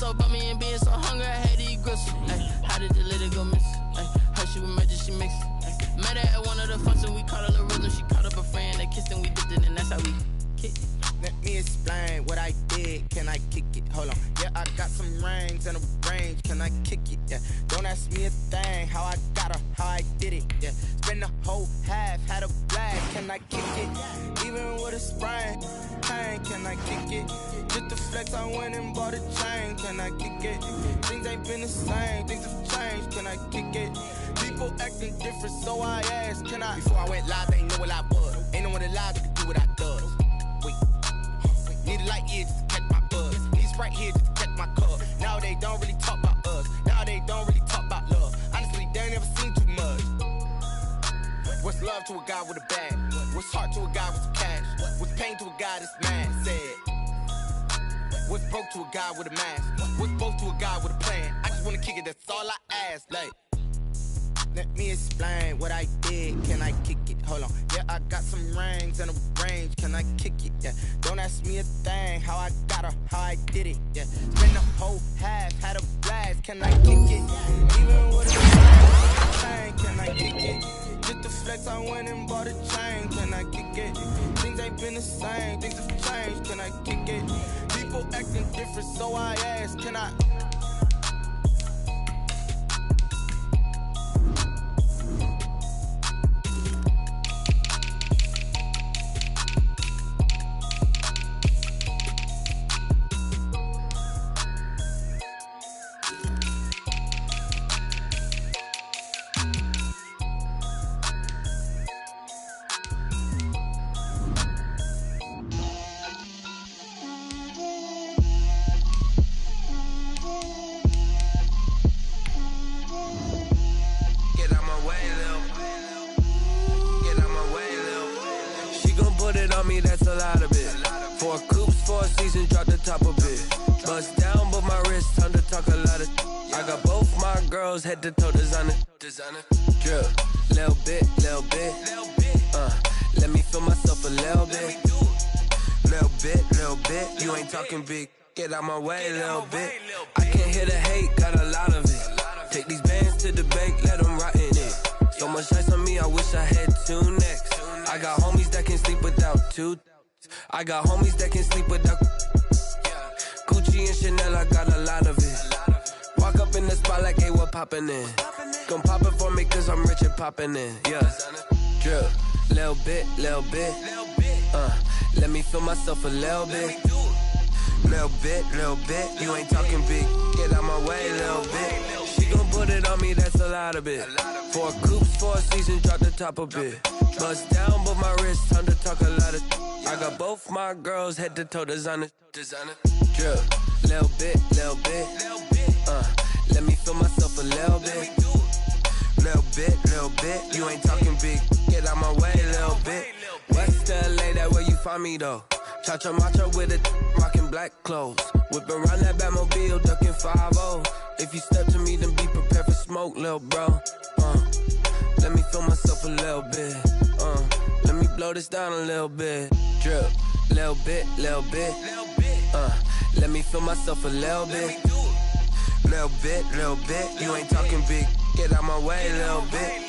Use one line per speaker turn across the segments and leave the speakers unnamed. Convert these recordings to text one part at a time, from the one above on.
so about me and being so hungry, I had to eat gristle. Ay, how did the lady go miss? Ay, her she was magic, she mixed. Met her at one of the functions, we caught her rhythm. She caught up a friend, they kissed and we dipped it, and that's how we kicked it.
Let me explain what I did. Can I kick it? Hold on. Yeah, I got some rings and a range. Can I kick it? Yeah. Don't ask me a thing. How I got her, how I did it. Yeah. Spend the whole half, had a blast. Can I kick it? Even with a sprain. Pain, can I kick it? Just the flex, I went and bought a chain. Can I kick it? Things ain't been the same. Things have changed. Can I kick it? People acting different, so I asked, can I? Before I went live, they ain't know what I was. Ain't no one alive that could do what I does. Wait. Need a light here just to catch my buzz. Need a Sprite here just to catch my cup. Now they don't really talk about us. Now they don't really talk about love. Honestly, they ain't never seen too much. What's love to a guy with a bag? What's heart to a guy with some cash? What's pain to a guy that's mad? Said. What's broke to a guy with a mask? What's both to a guy with a plan? I just wanna kick it, that's all I ask. Like, let me explain what I did. Can I kick it? Hold on. Yeah, I got some rings and a range. Can I kick it? Yeah. Don't ask me a thing. How I got her, how I did it. Yeah. Spend the whole half, had a blast. Can I kick it? Even with a chain, can I kick it? Just the flex, I went and bought a chain. Can I kick it? Things ain't been the same. Things have changed. Can I kick it? People acting different, so I asked, can I?
That's a lot of it. 4 coops, 4 seasons, drop the top of it. Bust down, but my wrist, time to talk a lot of. I got both my girls head to toe designer. Drip, little bit. Let me feel myself a little bit. Little bit. You ain't talking big. Get out my way, little bit. I can't hear the hate, got a lot of it. Take these bands to the bank, let them rot in it. So much ice on me, I wish I had 2 necks. I got homies that can sleep without 2. I got homies that can sleep without Gucci and Chanel, I got a lot of it. Walk up in the spot like, hey, what poppin' in? Gon' pop it for me cause I'm rich and poppin' in. Yeah, drip, little bit. Let me feel myself a little bit. Little bit. You ain't talking big, get out my way, little bit. She gon' put it on me, that's a lot of it. 4 coops, 4 seasons, drop the top of it. Bust down, but my wrist, time to talk a lot of. I got both my girls head to toe designer. Drip, little bit. Let me feel myself a little bit. Little bit. You ain't talking big, get out my way, little bit. West LA, that where you find me though. Cha-cha matcha with it, rockin' black clothes. Whip around that Batmobile, ducking 5-0. If you step to me, then be prepared for smoke, lil' bro. Let me feel myself a little bit. Let me blow this down a little bit. Drip, little bit. Let me feel myself a little bit. Little bit. You ain't talking big. Get out my way, little bit.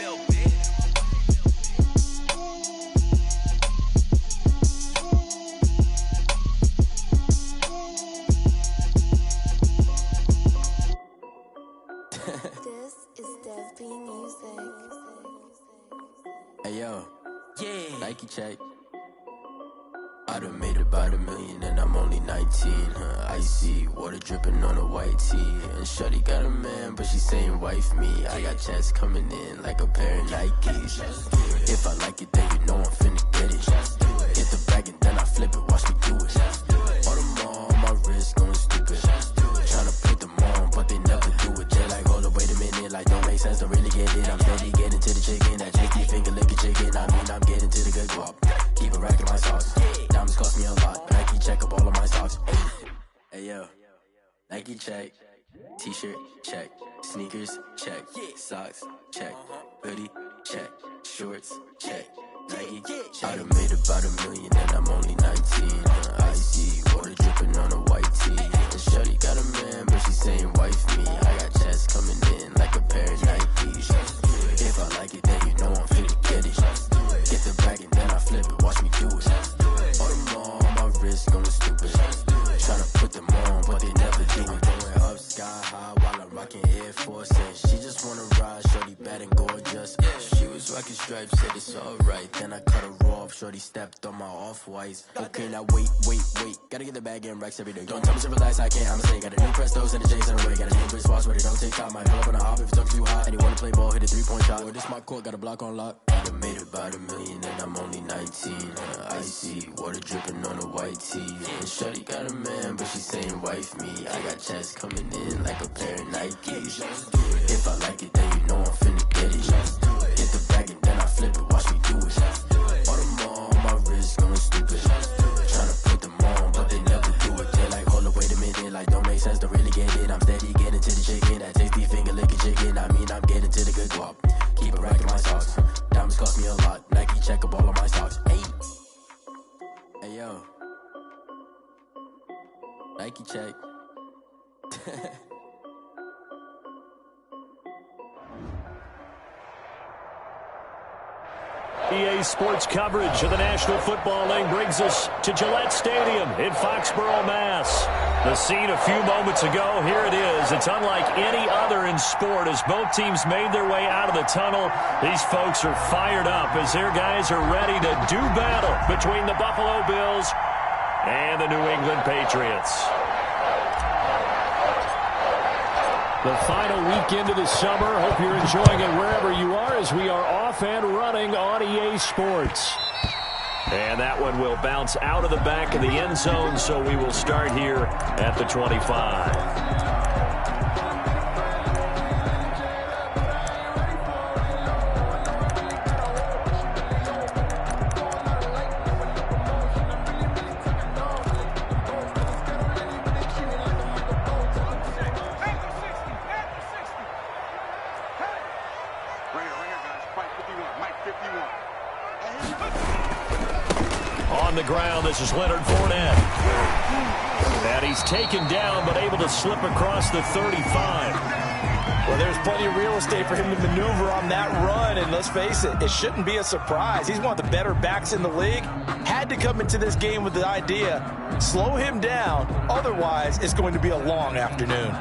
This is Dev B Music.
Hey yo,
Yeah.
Nike check. I done made about $1 million and I'm only 19. Icy water dripping on a white tee. And shorty got a man, but she saying wife me. I got checks coming in like a pair of Nikes. If I like it, then you know I'm finna get it. Get the bag and then I flip it, watch me do it. All them on my wrist going stupid. Tryna put them on, but they never do it. They like, hold up, wait a minute, like don't make sense, don't really get it. I'm steady getting to the chicken, that chicky finger licking chicken. I mean, I'm getting to the good guap. Keep a rack in my sauce. Diamonds cost me a lot. Nike check up all of my socks. Hey yo, Nike check. T-shirt check. Sneakers check. Socks check. Hoodie check. Shorts check. Nike I done made about $1 million and I'm only 19. Icy water dripping on a white tee. And shorty got a man, but she stripes, said it's alright. Then I cut her off, shorty stepped on my off-whites. Okay, now wait. Gotta get the bag and racks every day. Don't tell me to relax, I can't, I'ma say. Got a new Prestos and the J's in the way. Got a new Chris Foss, but it don't take time. Might pull up on a hop if it's talking too hot. And you wanna play ball, hit a 3-point shot. Or this my court, got a block on lock. I done made about $1 million and I'm only 19. Icy, water dripping on a white tee. And shorty got a man, but she saying wife me. I got checks coming in like a pair of Nikes. If I like it, then you know I'm finna get it. Get the bag and then I flip it, watch me do it. All them on my wrist going stupid. Tryna put them on, but they never do it. They're like, hold up, wait a minute, like don't make sense to really get it. I'm steady getting to the chicken, that tasty finger licking chicken. I mean, I'm getting to the good guap. Keep a rack in my socks. Diamonds cost me a lot. Nike check up all of my socks. Hey yo, Nike check.
EA Sports coverage of the National Football League brings us to Gillette Stadium in Foxborough, Mass. The scene a few moments ago, here it is. It's unlike any other in sport as both teams made their way out of the tunnel. These folks are fired up as their guys are ready to do battle between the Buffalo Bills and the New England Patriots. The final weekend of the summer. Hope you're enjoying it wherever you are as we are off and running on EA Sports. And that one will bounce out of the back of the end zone, so we will start here at the 25. On the ground, this is Leonard Fournette. And he's taken down, but able to slip across the 35.
Well, there's plenty of real estate for him to maneuver on that run, and let's face it, it shouldn't be a surprise. He's one of the better backs in the league. Had to come into this game with the idea, slow him down, otherwise it's going to be a long afternoon.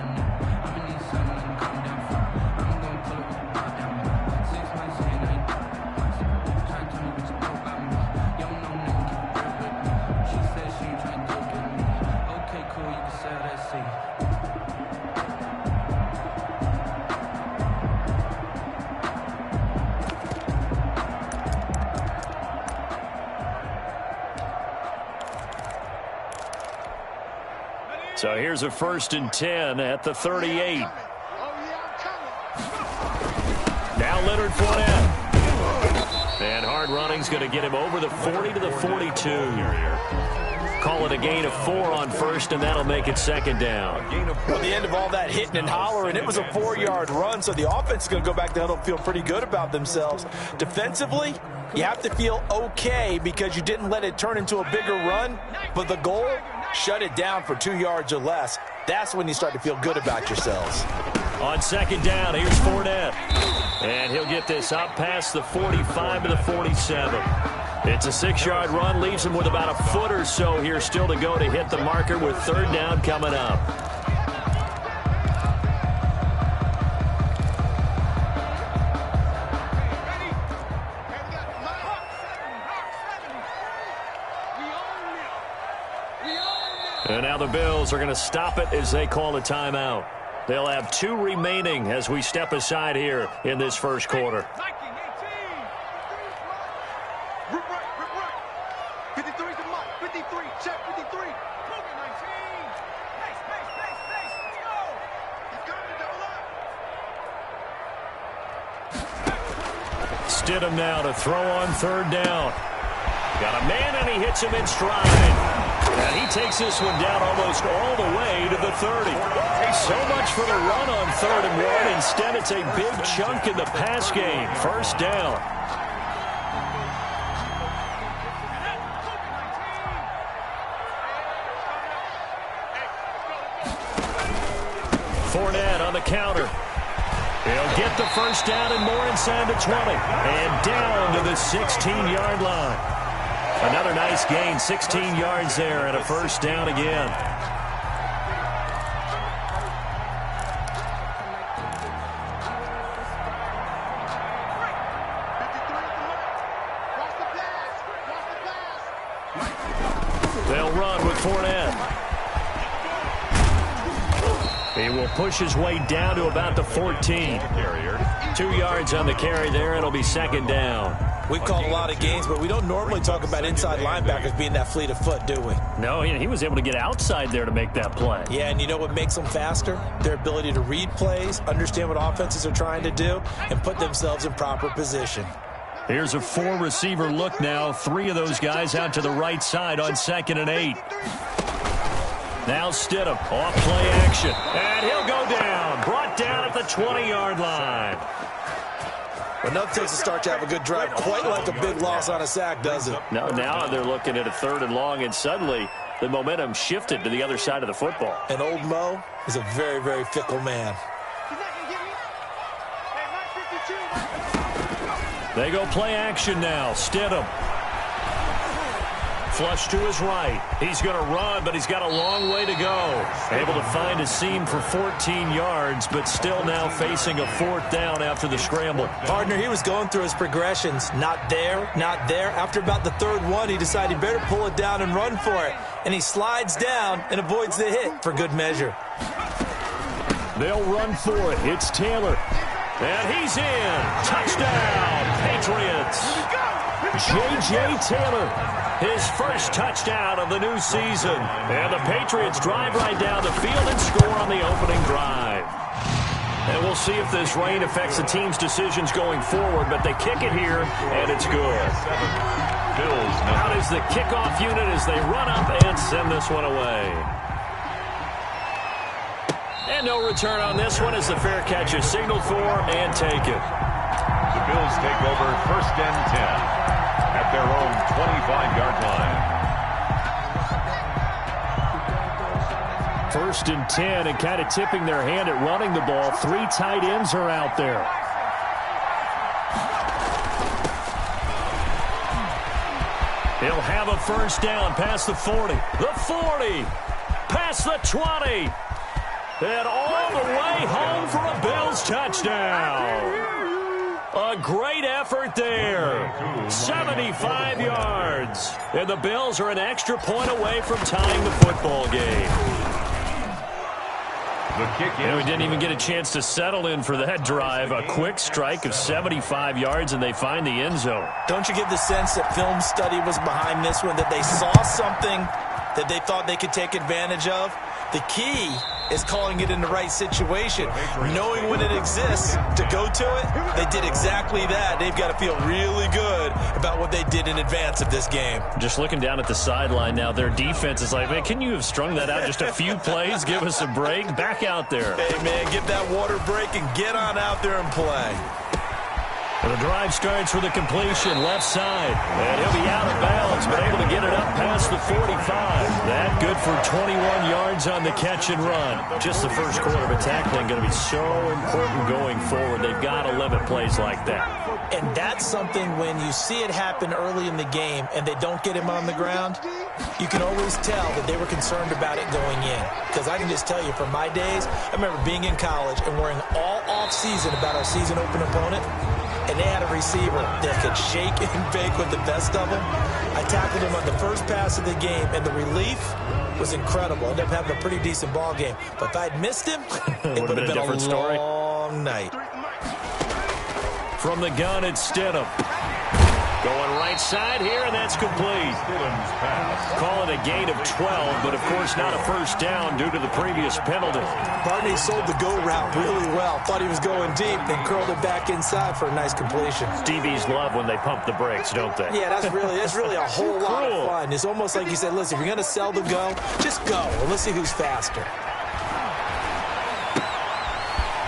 So here's a 1st and 10 at the 38. Now Leonard Fournette. And hard running's going to get him over the 40 to the 42. Call it a gain of 4 on first, and that'll make it 2nd down.
Well, the end of all that hitting and hollering, it was a 4-yard run, so the offense is going to go back to huddle and feel pretty good about themselves. Defensively, you have to feel okay because you didn't let it turn into a bigger run, but the goal, shut it down for 2 yards or less. That's when you start to feel good about yourselves.
On 2nd down, here's Fournette. And he'll get this up past the 45 to the 47. It's a 6-yard run, leaves him with about a foot or so here still to go to hit the marker with 3rd down coming up. And now the Bills are going to stop it as they call a timeout. They'll have 2 remaining as we step aside here in this first quarter. Stidham now to throw on 3rd down. Got a man and he hits him in stride. And he takes this one down almost all the way to the 30. So much for the run on 3rd and 1. Instead, it's a big chunk in the pass game. 1st down. Fournette on the counter. He'll get the 1st down and more inside the 20. And down to the 16-yard line. Another nice gain, 16 yards there, and a 1st down again. He will push his way down to about the 14. 2 yards on the carry there. It'll be second down.
We've called a lot of games, but we don't normally talk about inside linebackers being that fleet of foot, do we?
No, he was able to get outside there to make that play.
Yeah, and you know what makes them faster? Their ability to read plays, understand what offenses are trying to do, and put themselves in proper position.
Here's a 4-receiver look now. 3 of those guys out to the right side on 2nd and 8. Now Stidham, off play action. And he'll go down. Brought down at the 20-yard line.
But nothing takes a start to have a good drive quite like a big loss on a sack, does it?
No, now they're looking at a 3rd and long, and suddenly the momentum shifted to the other side of the football.
And old Mo is a very, very fickle man.
They go play action now. Stidham. Flush to his right. He's going to run, but he's got a long way to go. Able to find a seam for 14 yards, but still now facing a 4th down after the scramble.
Partner, he was going through his progressions. Not there, not there. After about the 3rd one, he decided he better pull it down and run for it. And he slides down and avoids the hit for good measure.
They'll run for it. It's Taylor. And he's in. Touchdown, Patriots. J.J. Taylor, his first touchdown of the new season. And the Patriots drive right down the field and score on the opening drive. And we'll see if this rain affects the team's decisions going forward, but they kick it here, and it's good. Out is the kickoff unit as they run up and send this one away. And no return on this one as the fair catch is signaled for and taken.
The Bills take over 1st and 10 at their own 25-yard line.
1st and 10 and kind of tipping their hand at running the ball. 3 tight ends are out there. He'll have a 1st down past the 40. The 40. Past the 20. And all the way home for a Bills touchdown. A great effort there. 75 yards. And the Bills are an extra point away from tying the football game.
The kick in.
And we didn't even get a chance to settle in for that drive. A quick strike of 75 yards, and they find the end zone.
Don't you get the sense that film study was behind this one, that they saw something that they thought they could take advantage of? The key is calling it in the right situation. Knowing when it exists to go to it, they did exactly that. They've got to feel really good about what they did in advance of this game.
Just looking down at the sideline now, their defense is like, man, can you have strung that out just a few plays? Give us a break. Back out there.
Hey, man, get that water break and get on out there and play.
And the drive starts with a completion left side. And he'll be out of bounds, but able to get it up past the 45. That good for 21 yards on the catch and run. Just the first quarter, but tackling going to be so important going forward. They've got to limit plays like that.
And that's something when you see it happen early in the game and they don't get him on the ground, you can always tell that they were concerned about it going in. Because I can just tell you, from my days, I remember being in college and worrying all off-season about our season open opponent. And they had a receiver that could shake and bake with the best of them. I tackled him on the first pass of the game, and the relief was incredible. I ended up having a pretty decent ball game. But if I'd missed him, it would have been a
different story.
long night.
From the gun, it's Stidham. Going right side here, and that's complete. Call it a gain of 12, but of course not a first down due to the previous penalty.
Barney sold the go route really well. Thought he was going deep, then curled it back inside for a nice completion.
DBs love when they pump the brakes, don't they?
Yeah, that's really a whole lot of fun. It's almost like you said, listen, if you're going to sell the go, just go, and let's see who's faster.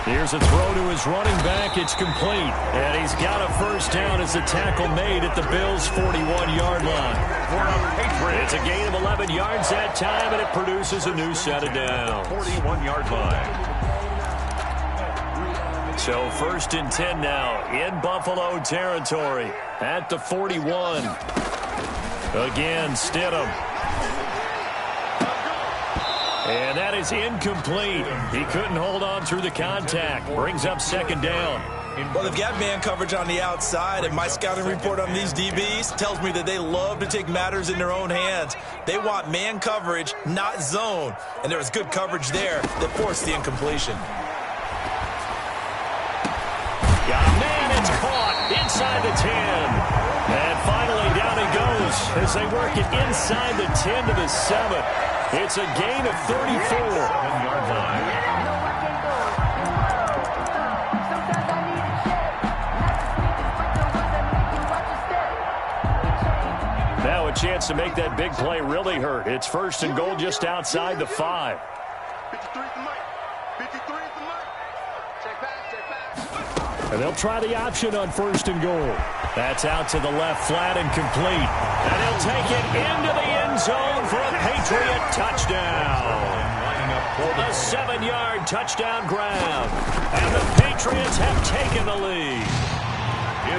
Here's a throw to his running back. It's complete. And he's got a first down as the tackle made at the Bills' 41-yard line. It's a gain of 11 yards that time, and it produces a new set of downs.
41-yard line.
So 1st and 10 now in Buffalo territory at the 41. Again, Stidham. And that is incomplete. He couldn't hold on through the contact. Brings up 2nd down.
Well, they've got man coverage on the outside, and my scouting report on these DBs tells me that they love to take matters in their own hands. They want man coverage, not zone, and there was good coverage there that forced the incompletion.
Got a man, it's caught inside the 10. And finally down he goes as they work it inside the 10 to the 7. It's a gain of 34.
7-yard line.
Now a chance to make that big play really hurt. It's first and goal just outside the 5. And they'll try the option on first and goal. That's out to the left, flat and complete. And he'll take it into the end zone for a Patriot touchdown. A 7-yard touchdown grab. And the Patriots have taken the lead.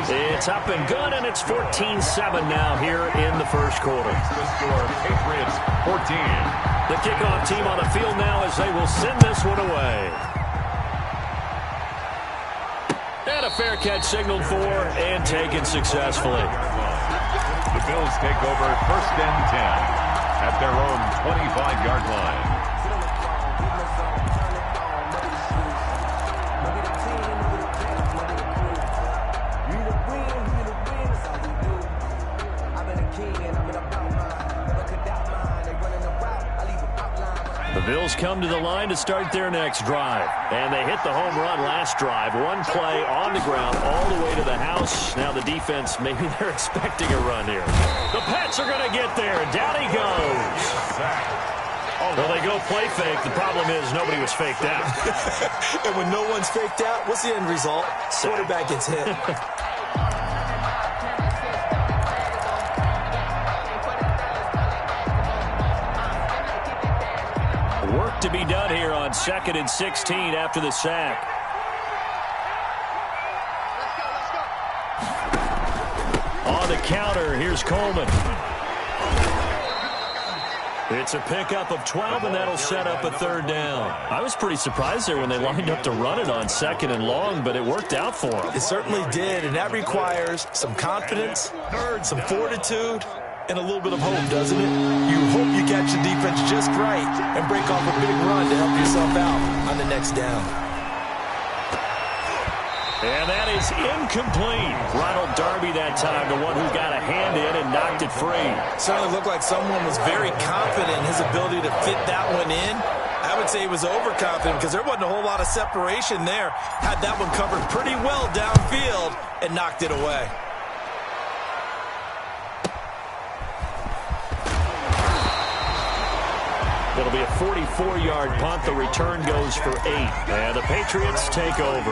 It's up and good, and it's 14-7 now here in the first quarter.
The score, Patriots 14.
The kickoff team on the field now as they will send this one away. And a fair catch signaled for and taken successfully.
The Bills take over first and 10 at their own 25-yard line.
The Bills come to the line to start their next drive. And they hit the home run last drive. One play on the ground all the way to the house. Now the defense, maybe they're expecting a run here. The Pats are going to get there. Down he goes. Well, they go play fake. The problem is nobody was faked out.
And when no one's faked out, what's the end result? Quarterback gets hit.
Work to be done here on 2nd and 16 after the sack. On the counter, here's Coleman. It's a pickup of 12, and that'll set up a third down. I was pretty surprised there when they lined up to run it on 2nd and long, but it worked out for them.
It certainly did, and that requires some confidence, some fortitude, and a little bit of hope, doesn't it? You hope you catch the defense just right and break off a big run to help yourself out on the next down.
And that is incomplete. Ronald Darby that time, the one who got a hand in and knocked it free.
Certainly looked like someone was very confident in his ability to fit that one in. I would say he was overconfident because there wasn't a whole lot of separation there. Had that one covered pretty well downfield and knocked it away.
It'll be a 44-yard punt. The return goes for 8. And the Patriots take over.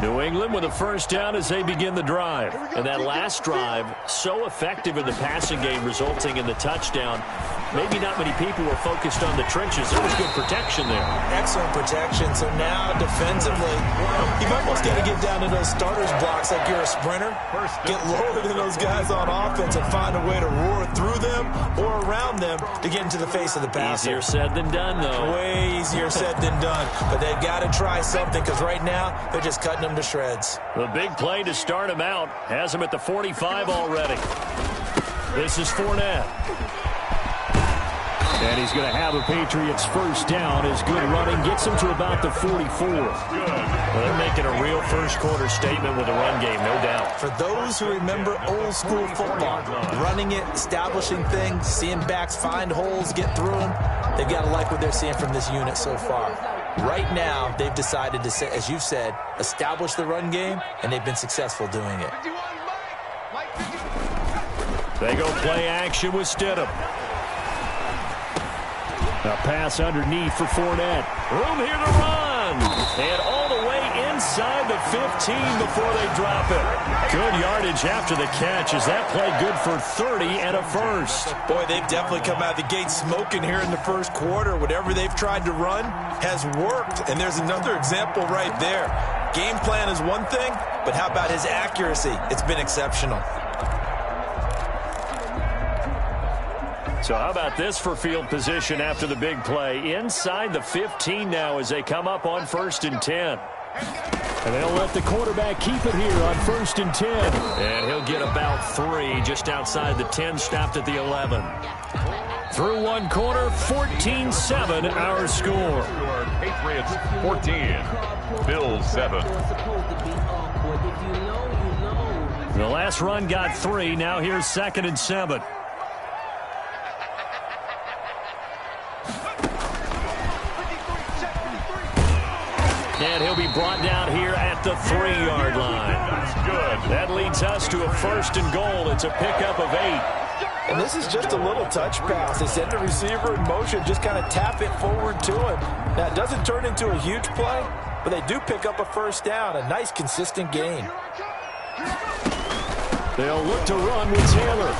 New England with a first down as they begin the drive. And that last drive, so effective in the passing game, resulting in the touchdown. Maybe not many people were focused on the trenches. There was good protection there.
Excellent protection. So now defensively, you've almost got to get down to those starters blocks like you're a sprinter. Get lower than those guys on offense and find a way to roar through them or around them to get into the face of the passer.
Easier said than done, though.
Way easier said than done. But they've got to try something because right now they're just cutting them to shreds.
The big play to start him out has him at the 45 already. This is Fournette. And he's going to have a Patriots first down as good running gets him to about the 44. Well, they're making a real first quarter statement with a run game, no doubt.
For those who remember old school football, running it, establishing things, seeing backs find holes, get through them, they've got to like what they're seeing from this unit so far. Right now, they've decided to, as you've said, establish the run game, and they've been successful doing it.
They go play action with Stidham. A pass underneath for Fournette. Room here to run. And all the way inside the 15 before they drop it. Good yardage after the catch. Is that play good for 30 and a first?
Boy, they've definitely come out of the gate smoking here in the first quarter. Whatever they've tried to run has worked. And there's another example right there. Game plan is one thing, but how about his accuracy? It's been exceptional.
So how about this for field position after the big play? Inside the 15 now as they come up on 1st and 10.
And they'll let the quarterback keep it here on 1st and 10.
And he'll get about 3 just outside the 10, stopped at the 11. Through one quarter, 14-7 our score.
Patriots 14, Bills 7.
The last run got 3. Now here's 2nd and 7. And he'll be brought down here at the 3-yard line.
That's good.
That leads us to a 1st and goal. It's a pickup of 8.
And this is just a little touch pass. They send the receiver in motion, just kind of tap it forward to him. Now, it doesn't turn into a huge play, but they do pick up a 1st down. A nice, consistent gain.
They'll look to run with Taylor.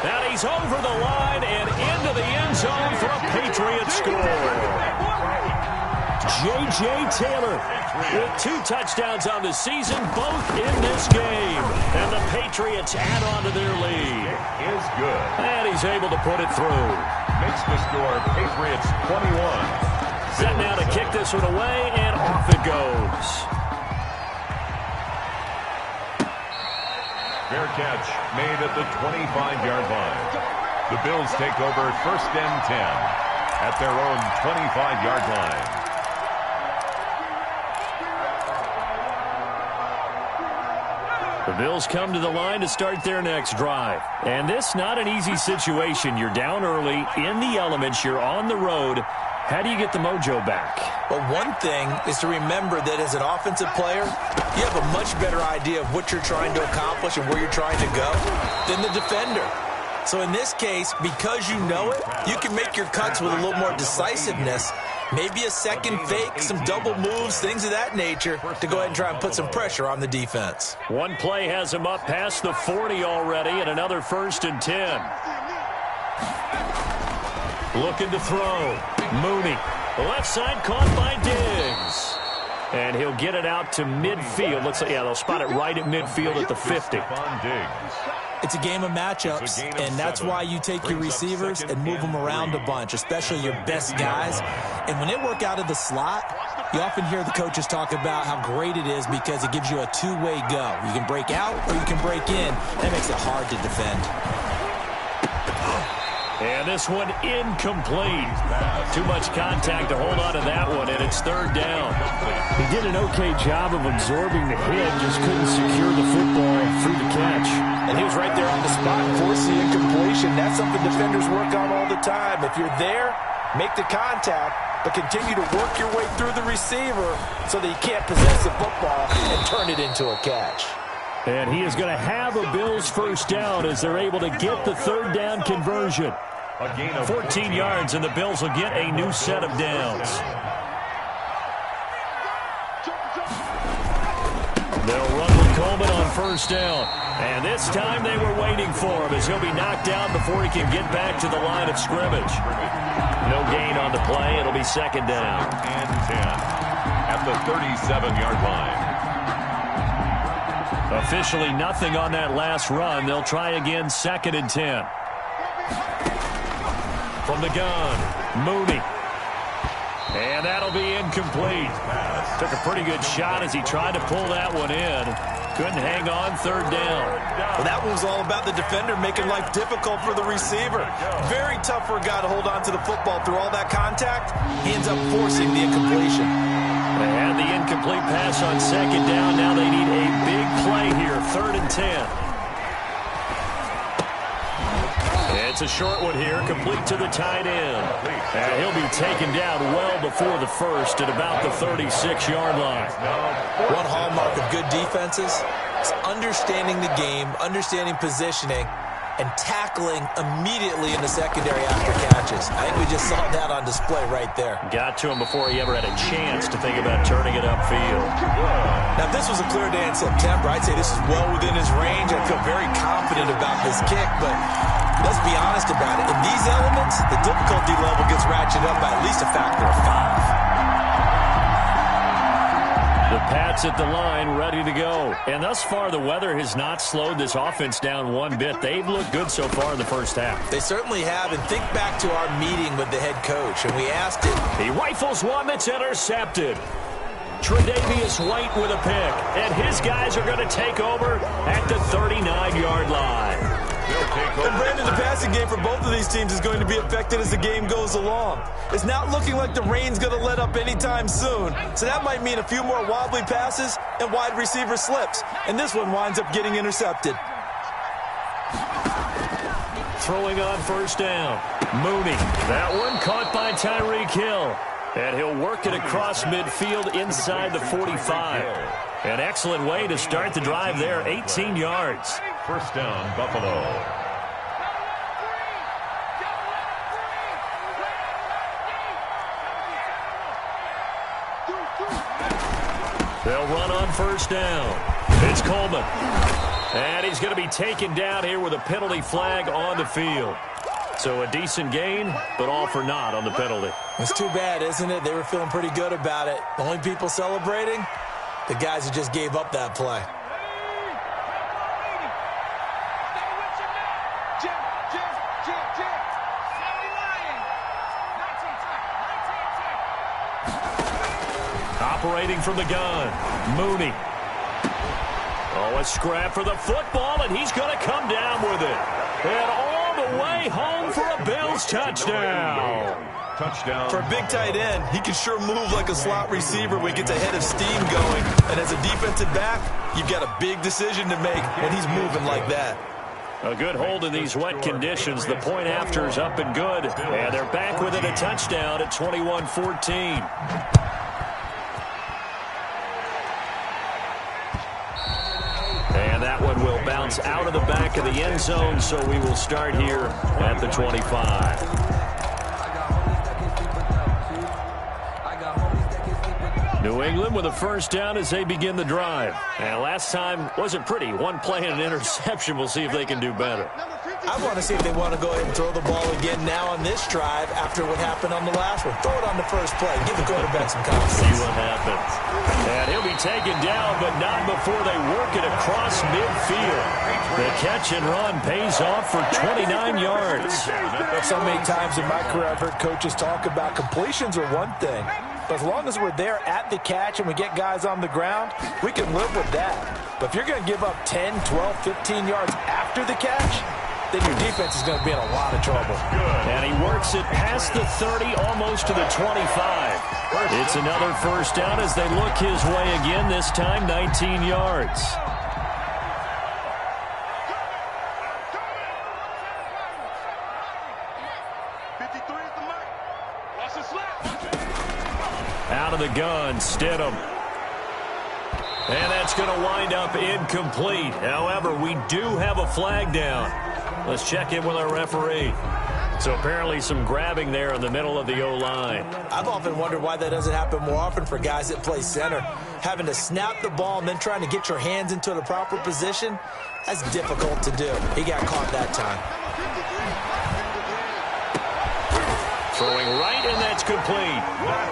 And he's over the line and into the end zone for a Patriot score. J.J. Taylor with 2 touchdowns on the season, both in this game. And the Patriots add on to their lead.
Is good.
And he's able to put it through.
Makes the score Patriots 21.
Set now to kick this one away, and off it goes.
Fair catch made at the 25-yard line. The Bills take over 1st and 10 at their own 25-yard line.
The Bills come to the line to start their next drive. And this not an easy situation. You're down early, in the elements, you're on the road. How do you get the mojo back?
Well, one thing is to remember that as an offensive player, you have a much better idea of what you're trying to accomplish and where you're trying to go than the defender. So in this case, because you know it, you can make your cuts with a little more decisiveness. Maybe a second fake, some double moves, things of that nature to go ahead and try and put some pressure on the defense.
One play has him up past the 40 already, and another 1st and 10. Looking to throw. Mooney. The left side caught by Diggs. And he'll get it out to midfield. Looks like, yeah, they'll spot it right at midfield at the 50.
It's a game of matchups, and that's why you take your receivers and move them around a bunch, especially your best guys. And when they work out of the slot, you often hear the coaches talk about how great it is because it gives you a two-way go. You can break out or you can break in. That makes it hard to defend.
And this one incomplete. Too much contact to hold on to that one, and it's 3rd down.
He did an okay job of absorbing the hit, just couldn't secure the football through the catch.
And he was right there on the spot, forcing the incompletion. That's something defenders work on all the time. If you're there, make the contact, but continue to work your way through the receiver so that you can't possess the football and turn it into a catch.
And he is going to have a Bills 1st down as they're able to get the 3rd down conversion. 14 yards, and the Bills will get a new set of downs. They'll run with Coleman on 1st down. And this time they were waiting for him as he'll be knocked down before he can get back to the line of scrimmage. No gain on the play. It'll be 2nd down.
And 10 at the 37-yard line.
Officially nothing on that last run. They'll try again 2nd and 10. From the gun, Mooney. And that'll be incomplete. Took a pretty good shot as he tried to pull that one in. Couldn't hang on, 3rd down.
Well, that one was all about the defender making life difficult for the receiver. Very tough for a guy to hold on to the football through all that contact. He ends up forcing the incompletion.
They had the incomplete pass on 2nd down. Now they need a big play here, 3rd and 10. It's a short one here, complete to the tight end. And he'll be taken down well before the 1st at about the 36-yard line.
One hallmark of good defenses is understanding the game, understanding positioning, and tackling immediately in the secondary after catches. I think we just saw that on display right there.
Got to him before he ever had a chance to think about turning it upfield.
Now, if this was a clear day in September, I'd say this is well within his range. I feel very confident about this kick, but let's be honest about it. In these elements, the difficulty level gets ratcheted up by at least a factor of 5.
The The Pats at the line, ready to go. And thus far, the weather has not slowed this offense down one bit. They've looked good so far in the first half.
They certainly have. And think back to our meeting with the head coach, and we asked him.
He rifles one that's intercepted. Tre'Davious White with a pick. And his guys are going to take over at the 39-yard line.
And Brandon, the passing game for both of these teams is going to be affected as the game goes along. It's not looking like the rain's going to let up anytime soon. So that might mean a few more wobbly passes and wide receiver slips. And this one winds up getting intercepted.
Throwing on first down. Mooney. That one caught by Tyreek Hill. And he'll work it across midfield inside the 45. An excellent way to start the drive there, 18 yards.
First down, Buffalo.
They'll run on first down. It's Coleman. And he's going to be taken down here with a penalty flag on the field. So a decent gain, but all for naught on the penalty.
It's too bad, isn't it? They were feeling pretty good about it. The only people celebrating, the guys who just gave up that play.
Operating from the gun, Mooney. Oh, a scrap for the football, and he's going to come down with it. And all the way home for a Bills touchdown.
Touchdown.
For a big tight end, he can sure move like a slot receiver when he gets a head of steam going. And as a defensive back, you've got a big decision to make when he's moving like that.
A good hold in these wet conditions. The point after is up and good. And they're back within a touchdown at 21-14. And that one will bounce out of the back of the end zone, so we will start here at the 25. New England with a first down as they begin the drive. And last time wasn't pretty. One play and an interception. We'll see if they can do better.
I want to see if they want to go ahead and throw the ball again now on this drive after what happened on the last one. Throw it on the first play. Give the quarterback some confidence.
See what happens. And he'll be taken down, but not before they work it across midfield. The catch and run pays off for 29 yards.
So many times in my career I've heard coaches talk about completions are one thing. But as long as we're there at the catch and we get guys on the ground, we can live with that. But if you're going to give up 10, 12, 15 yards after the catch, then your defense is going to be in a lot of trouble.
And he works it past the 30, almost to the 25. It's another first down as they look his way again, this time 19 yards. Out of the gun, Stidham. And that's going to wind up incomplete. However, we do have a flag down. Let's check in with our referee. So apparently some grabbing there in the middle of the O-line.
I've often wondered why that doesn't happen more often for guys that play center. Having to snap the ball and then trying to get your hands into the proper position, that's difficult to do. He got caught that time.
Throwing right, and that's complete.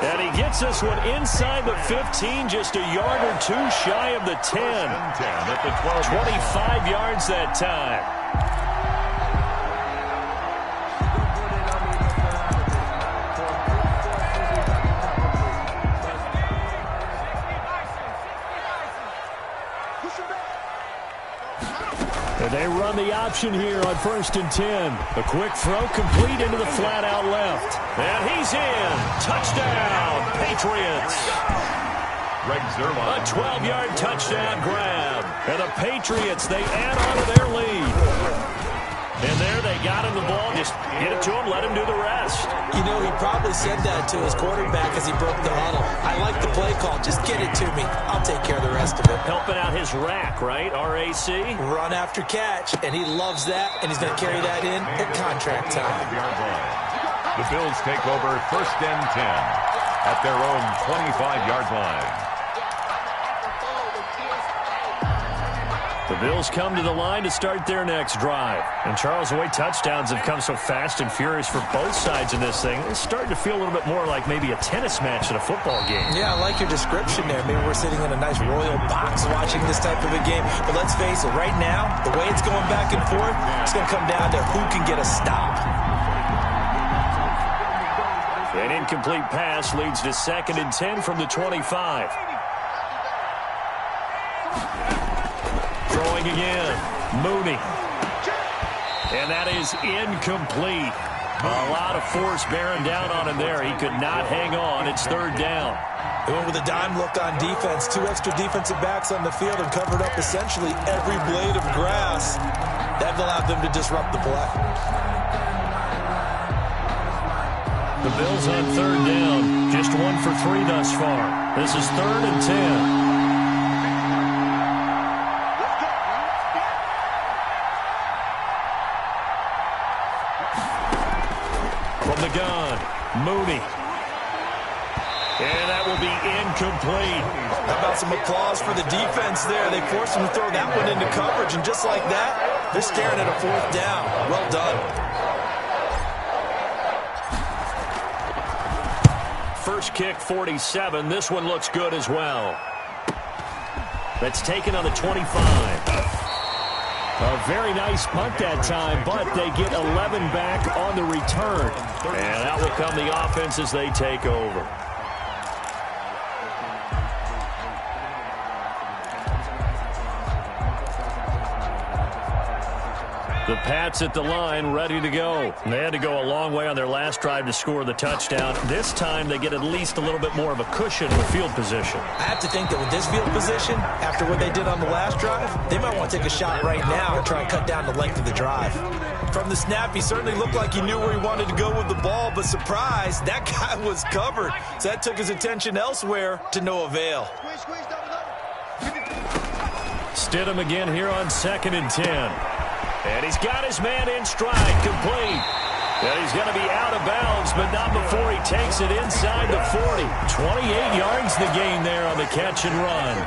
And he gets this one inside the 15, just a yard or two shy of the 10.
At the 12.
25 yards that time. And they run the option here on 1st and 10. A quick throw complete into the flat out left. And he's in. Touchdown, Patriots. A 12-yard touchdown grab. And the Patriots, they add on to their lead. And there they got him the ball. Just get it to him, let him do the rest.
You know, he probably said that to his quarterback as he broke the huddle. I like the play call. Just get it to me. I'll take care of the rest of it.
Helping out his rack, right? RAC.
Run after catch, and he loves that, and he's going to carry that in at contract time.
The Bills take over 1st and 10 at their own 25-yard line.
The Bills come to the line to start their next drive. And Charles, the way touchdowns have come so fast and furious for both sides in this thing, it's starting to feel a little bit more like maybe a tennis match at a football game.
Yeah, I like your description there. Maybe we're sitting in a nice royal box watching this type of a game. But let's face it, right now, the way it's going back and forth, it's going to come down to who can get a stop.
An incomplete pass leads to 2nd and 10 from the 25. Throwing again, Mooney. And that is incomplete. A lot of force bearing down on him there. He could not hang on. It's 3rd down.
They went with a dime look on defense. 2 extra defensive backs on the field and covered up essentially every blade of grass. That allowed them to disrupt the play.
The Bills on 3rd down. Just 1 for 3 thus far. This is 3rd and 10. From the gun, Mooney. And that will be incomplete.
How about some applause for the defense there? They forced him to throw that one into coverage, and just like that, they're staring at a 4th down. Well done.
First kick, 47. This one looks good as well. That's taken on the 25. A very nice punt that time, but they get 11 back on the return. And out will come the offense as they take over. The Pats at the line, ready to go. They had to go a long way on their last drive to score the touchdown. This time they get at least a little bit more of a cushion with field position.
I have to think that with this field position, after what they did on the last drive, they might want to take a shot right now and try and cut down the length of the drive. From the snap, he certainly looked like he knew where he wanted to go with the ball, but surprise, that guy was covered. So that took his attention elsewhere to no avail.
Stidham again here on 2nd and 10. And he's got his man in stride, complete. And he's going to be out of bounds, but not before he takes it inside the 40. 28 yards the gain there on the catch and run.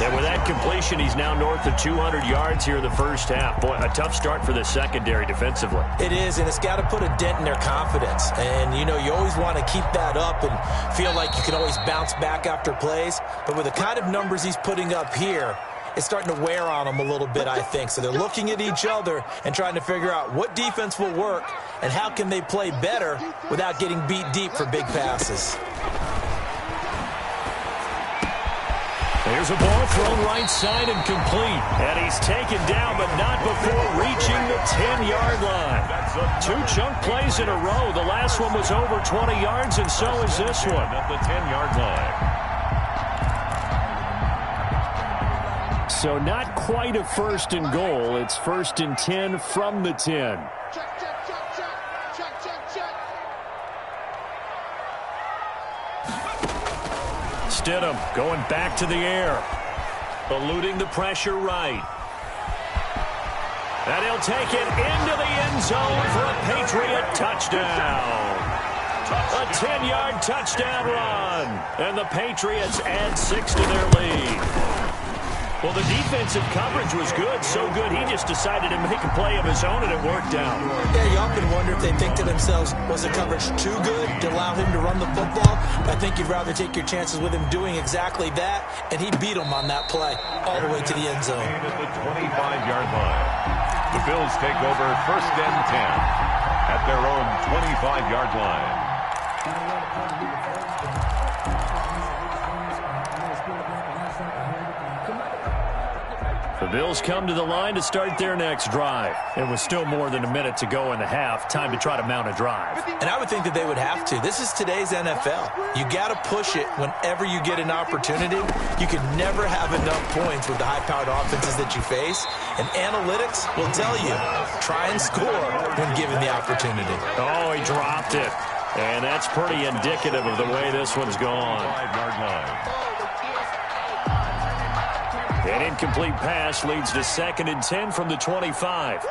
And with that completion, he's now north of 200 yards here in the first half. Boy, a tough start for the secondary defensively.
It is, and it's got to put a dent in their confidence. And, you know, you always want to keep that up and feel like you can always bounce back after plays. But with the kind of numbers he's putting up here, it's starting to wear on them a little bit, I think. So they're looking at each other and trying to figure out what defense will work and how can they play better without getting beat deep for big passes.
There's a ball thrown right side and complete. And he's taken down, but not before reaching the 10-yard line. 2 chunk plays in a row. The last one was over 20 yards, and so is this one.
At the 10-yard line.
So not quite a 1st and goal. It's 1st and 10 from the 10. Stidham going back to the air. Eluding the pressure right. And he'll take it into the end zone for a Patriot touchdown. A 10-yard touchdown run. And the Patriots add 6 to their lead. Well, the defensive coverage was good, so good he just decided to make a play of his own, and it worked out.
Yeah, you often wonder if they think to themselves, was the coverage too good to allow him to run the football? I think you'd rather take your chances with him doing exactly that, and he beat him on that play all the way to the end zone.
At the 25-yard line, the Bills take over 1st and 10 at their own 25-yard line.
The Bills come to the line to start their next drive. It was still more than a minute to go in the half. Time to try to mount a drive.
And I would think that they would have to. This is today's NFL. You got to push it whenever you get an opportunity. You can never have enough points with the high-powered offenses that you face. And analytics will tell you, try and score when given the opportunity.
Oh, he dropped it. And that's pretty indicative of the way this one's gone.
5-yard line.
An incomplete pass leads to 2nd and 10 from the 25. To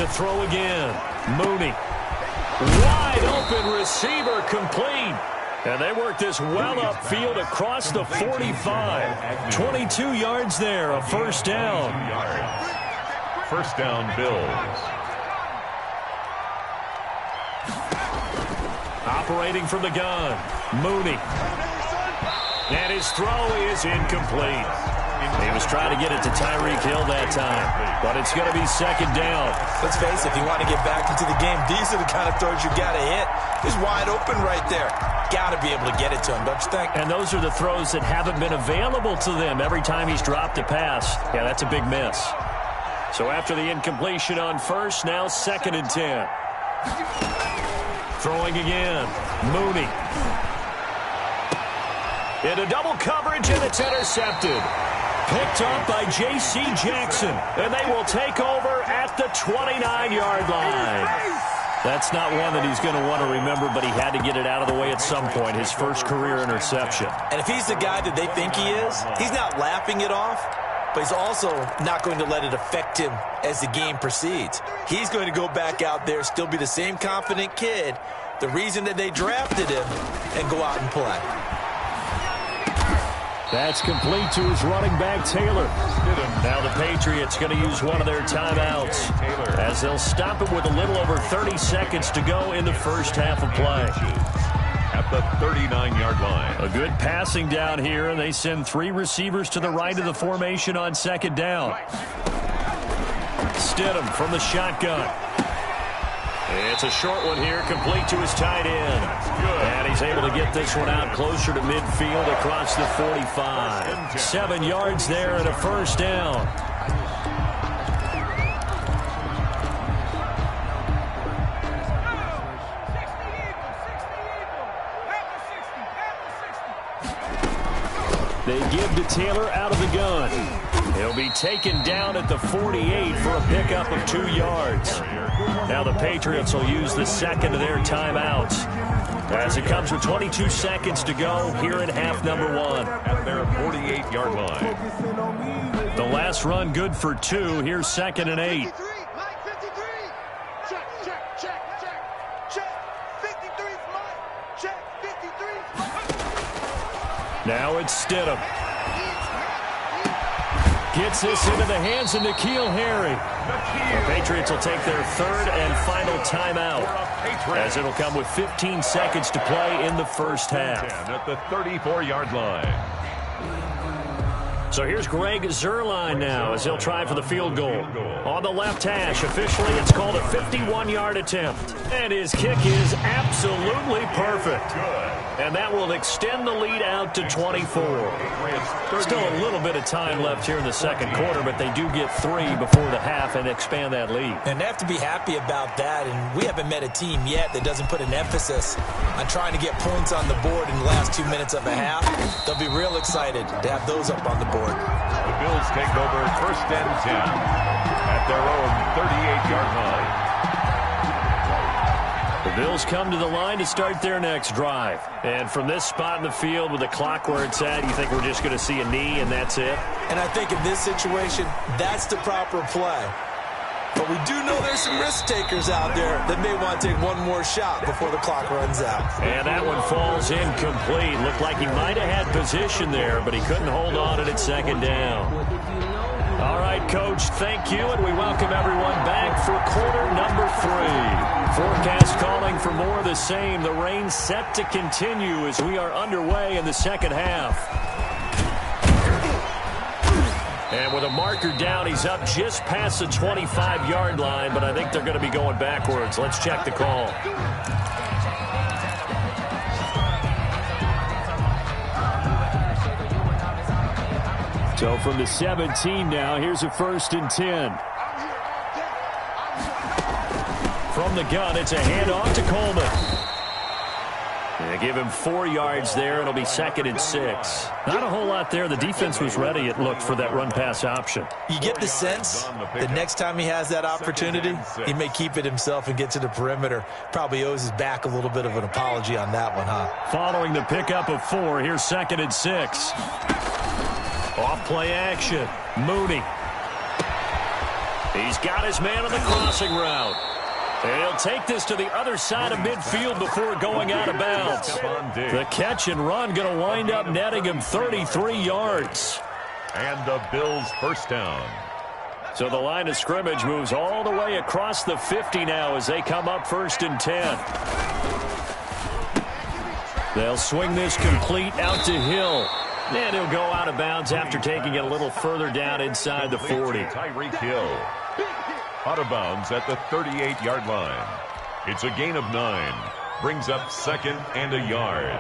throw again, Mooney. Wide open receiver complete. And they work this well upfield across the 45. 22 yards there, a first down.
First down, Bills.
Operating from the gun, Mooney. And his throw is incomplete. He was trying to get it to Tyreek Hill that time, but it's going to be second down.
Let's face it, if you want to get back into the game, these are the kind of throws you got to hit. He's wide open right there. Got to be able to get it to him, don't you think?
And those are the throws that haven't been available to them every time he's dropped a pass. Yeah, that's a big miss. So after the incompletion on first, now second and 10. Throwing again, Mooney. Into double coverage, and it's intercepted. Picked up by J.C. Jackson, and they will take over at the 29-yard line. That's not one that he's going to want to remember, but he had to get it out of the way at some point, his first career interception.
And if he's the guy that they think he is, he's not laughing it off, but he's also not going to let it affect him as the game proceeds. He's going to go back out there, still be the same confident kid, the reason that they drafted him, and go out and play.
That's complete to his running back, Taylor. Now the Patriots going to use one of their timeouts as they'll stop it with a little over 30 seconds to go in the first half of play.
At the 39-yard line.
A good passing down here, and they send three receivers to the right of the formation on second down. Stidham from the shotgun. It's a short one here, complete to his tight end. And he's able to get this one out closer to midfield across the 45. 7 yards there and a first down. They give to Taylor out of the gun. He'll be taken down at the 48 for a pickup of 2 yards. Now the Patriots will use the second of their timeouts as it comes with 22 seconds to go here in half number 1.
At their 48-yard line.
The last run good for 2. Here's second and 8. Now it's Stidham. Gets this into the hands of N'Keal Harry. The Patriots will take their third and final timeout as it'll come with 15 seconds to play in the first half.
At the 34-yard line.
So here's Greg Zuerlein now as he'll try for the field goal. On the left hash, officially it's called a 51-yard attempt. And his kick is absolutely perfect. And that will extend the lead out to 24. Still a little bit of time left here in the second quarter, but they do get 3 before the half and expand that lead.
And they have to be happy about that, and we haven't met a team yet that doesn't put an emphasis on trying to get points on the board in the last 2 minutes of a half. They'll be real excited to have those up on the board.
The Bills take over first and 10 at their own 38-yard line.
The Bills come to the line to start their next drive. And from this spot in the field with the clock where it's at, you think we're just going to see a knee and that's it?
And I think in this situation, that's the proper play. But we do know there's some risk takers out there that may want to take one more shot before the clock runs out.
And that one falls incomplete. Looked like he might have had position there, but he couldn't hold on at second down. All right, Coach, thank you, and we welcome everyone back for quarter number 3. Forecast calling for more of the same. The rain set to continue as we are underway in the second half. And with a marker down, he's up just past the 25-yard line, but I think they're going to be going backwards. Let's check the call. So from the 17 now, here's a first and 10. From the gun, it's a handoff to Coleman. They give him 4 yards there. It'll be second and 6. Not a whole lot there. The defense was ready, it looked, for that run-pass option.
You get the sense that next time he has that opportunity, he may keep it himself and get to the perimeter. Probably owes his back a little bit of an apology on that one, huh?
Following the pickup of 4, here's second and 6. Off play action. Mooney. He's got his man on the crossing route. He'll take this to the other side of midfield before going out of bounds. The catch and run going to wind up netting him 33 yards.
And the Bills first down.
So the line of scrimmage moves all the way across the 50 now as they come up 1st and 10. They'll swing this complete out to Hill. And he'll go out of bounds after taking it a little further down inside the 40.
Tyreek Hill. Out of bounds at the 38-yard line. It's a gain of 9. Brings up 2nd and a yard.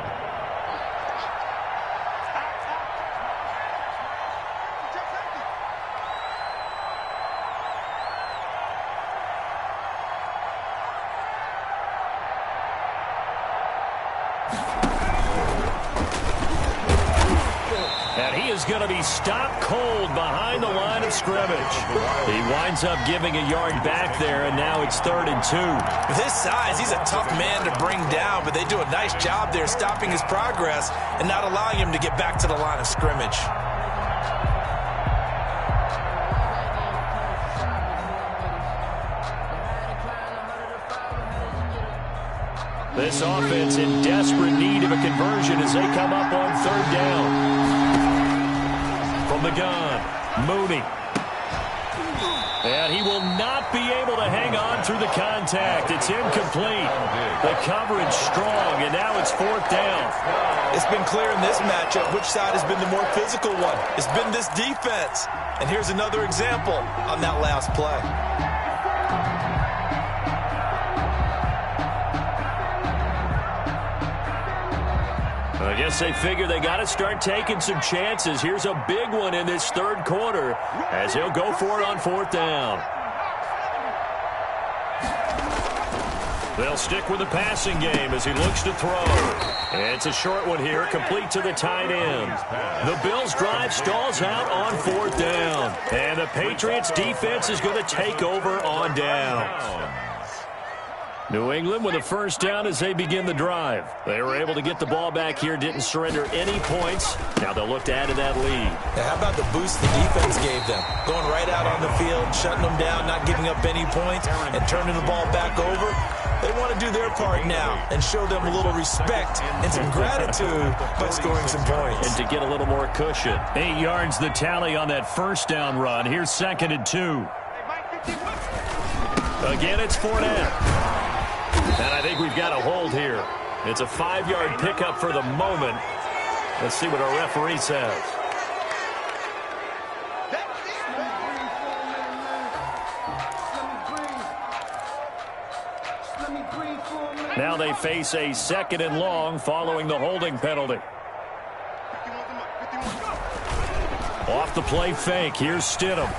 Going to be stopped cold behind the line of scrimmage. He winds up giving a yard back there, and now it's 3rd and 2.
With his size, he's a tough man to bring down, but they do a nice job there stopping his progress and not allowing him to get back to the line of scrimmage.
This offense in desperate need of a conversion as they come up on 3rd down. From the gun, Mooney. And he will not be able to hang on through the contact. It's incomplete. The coverage strong, and now it's 4th down.
It's been clear in this matchup which side has been the more physical one. It's been this defense. And here's another example on that last play.
I guess they figure they got to start taking some chances. Here's a big one in this 3rd quarter as he'll go for it on 4th down. They'll stick with the passing game as he looks to throw. It's a short one here, complete to the tight end. The Bills' drive stalls out on 4th down. And the Patriots' defense is going to take over on down. New England with a 1st down as they begin the drive. They were able to get the ball back here, didn't surrender any points. Now they'll look to add to that lead.
Now how about the boost the defense gave them? Going right out on the field, shutting them down, not giving up any points, and turning the ball back over. They want to do their part now and show them a little respect and some gratitude by scoring some points.
And to get a little more cushion. 8 yards the tally on that 1st down run. Here's 2nd and 2. Again, it's Fournette. And I think we've got a hold here. It's a 5-yard pickup for the moment. Let's see what our referee says. Now they face a 2nd and long following the holding penalty. Off the play fake. Here's Stidham.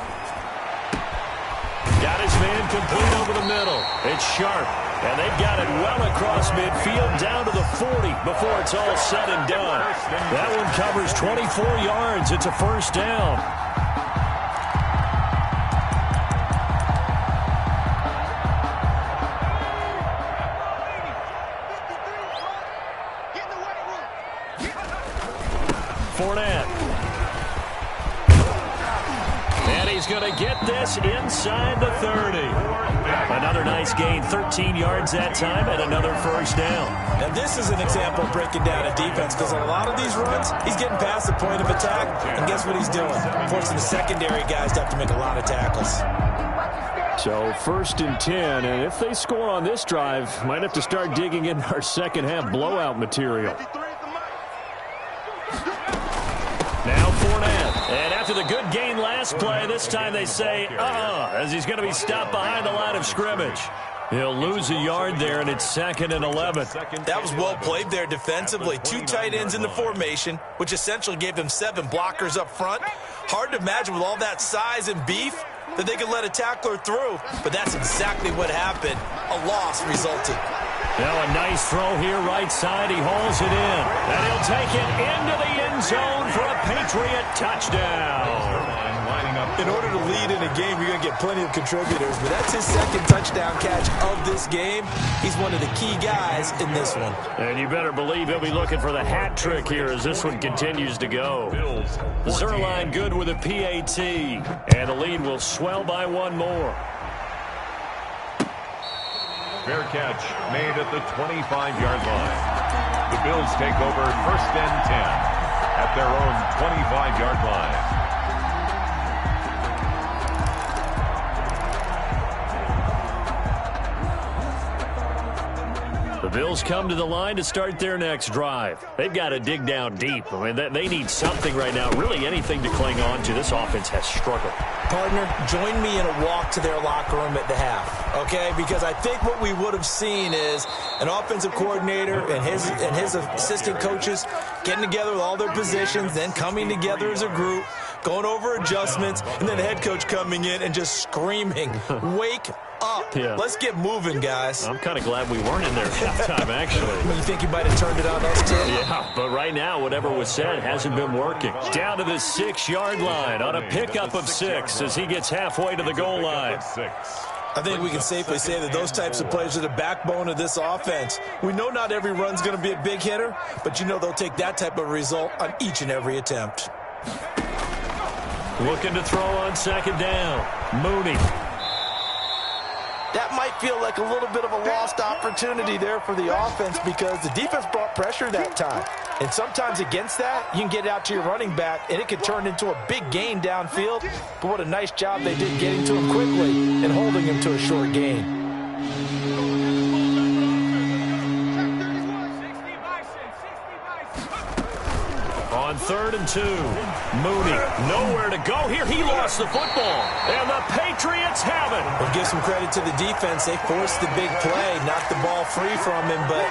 Got his man complete over the middle. It's Sharp. And they've got it well across midfield down to the 40 before it's all said and done. That one covers 24 yards. It's a 1st down. Fournette. And he's going to get this inside the 30. Another nice gain, 13 yards that time, and another 1st down.
And this is an example of breaking down a defense, because a lot of these runs, he's getting past the point of attack, and guess what he's doing? Forcing the secondary guys to have to make a lot of tackles.
So 1st and 10, and if they score on this drive, might have to start digging in our second half blowout material. Now Fournette. And after the good gain last play, this time they say, as he's going to be stopped behind the line of scrimmage. He'll lose a yard there, and it's 2nd and 11.
That was well played there defensively. 2 tight ends in the formation, which essentially gave them 7 blockers up front. Hard to imagine with all that size and beef that they could let a tackler through, but that's exactly what happened. A loss resulted.
Now a nice throw here right side. He hauls it in. And he'll take it into the end zone for a Patriot touchdown.
In order to lead in a game, you're going to get plenty of contributors, but that's his 2nd touchdown catch of this game. He's one of the key guys in this one.
And you better believe he'll be looking for the hat trick here as this one continues to go. Zuerlein good with a PAT, and the lead will swell by 1 more.
Fair catch made at the 25-yard line. The Bills take over 1st and 10 at their own 25-yard line.
The Bills come to the line to start their next drive. They've got to dig down deep. I mean, they need something right now, really anything to cling on to. This offense has struggled.
Partner, join me in a walk to their locker room at the half, okay? Because I think what we would have seen is an offensive coordinator and his assistant coaches getting together with all their positions, then coming together as a group, going over adjustments, and then the head coach coming in and just screaming, wake up. Yeah. Let's get moving, guys.
I'm kind of glad we weren't in there at halftime, actually.
You think you might have turned it on us, too?
Yeah, but right now, whatever was said hasn't been working. Down to the 6-yard line on a pickup of 6 as he gets halfway to the goal line.
I think we can safely say that those types of plays are the backbone of this offense. We know not every run's going to be a big hitter, but you know they'll take that type of result on each and every attempt.
Looking to throw on 2nd down. Mooney.
That might feel like a little bit of a lost opportunity there for the offense because the defense brought pressure that time. And sometimes against that, you can get out to your running back, and it could turn into a big gain downfield. But what a nice job they did getting to him quickly and holding him to a short gain.
On 3rd and 2, Mooney, nowhere to go here. He lost the football, and the Patriots have it.
We'll give some credit to the defense. They forced the big play, knocked the ball free from him, but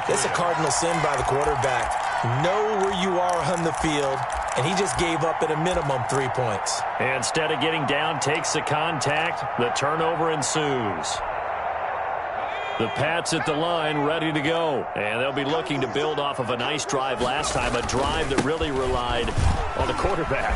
it's a cardinal sin by the quarterback. Know where you are on the field, and he just gave up at a minimum 3 points.
And instead of getting down, takes the contact. The turnover ensues. The Pats at the line, ready to go. And they'll be looking to build off of a nice drive last time, a drive that really relied on the quarterback.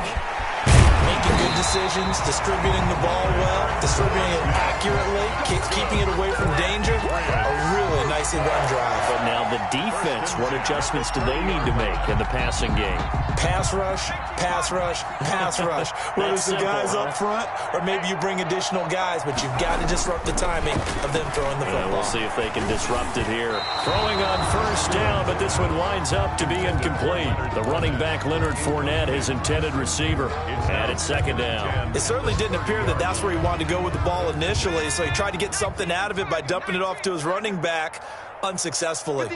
Making good decisions, distributing the ball well, distributing it accurately, keeping it away from danger. A really nicely run drive.
But now the defense, what adjustments do they need to make in the passing game?
Pass rush, pass rush, pass rush. Whether it's the guys up front or maybe you bring additional guys, but you've got to disrupt the timing of them throwing the football.
We'll see if they can disrupt it here. Throwing on 1st down, but this one winds up to be incomplete. The running back, Leonard Fournette, his intended receiver. And it's 2nd down.
It certainly didn't appear that that's where he wanted to go with the ball initially, so he tried to get something out of it by dumping it off to his running back unsuccessfully.